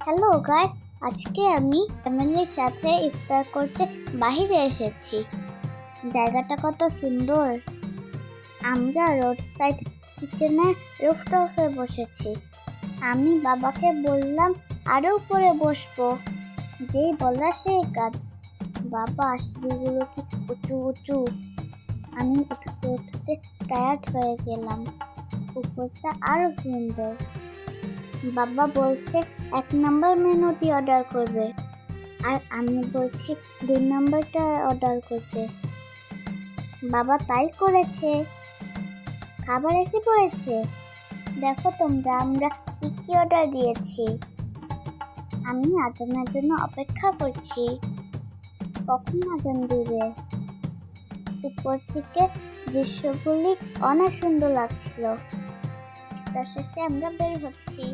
Hello guys, আজকে আমি ফ্যামিলির সাথে ইফতার করতে বাইরে এসেছি। জায়গাটা কত সুন্দর। আমরা রোড সাইড কিচেনে রুফটপে বসেছি। আমি বাবাকে বললাম আরো উপরে বসবো। যেই বলা সেই কাজ। বাবা সিঁড়িগুলো কি উঁচু উঁচু। আমি উঠতে উঠতে টায়ার্ড হয়ে গেলাম। উপরটা আরো সুন্দর। বাবা বলছে 1 নম্বর মেনুটি অর্ডার করবে, আর আমি বলছি 2 নম্বরটা অর্ডার করতে। বাবা তাই করেছে। খাবার এসে পড়েছে। দেখো তোমরা, আমরা কি কি অর্ডার দিয়েছি। আমি আজানের জন্য অপেক্ষা করছি। কখন আজান দিবে। উপর থেকে দৃশ্যগুলি অনেক সুন্দর লাগছিল। তার শেষে আমরা বের হচ্ছি।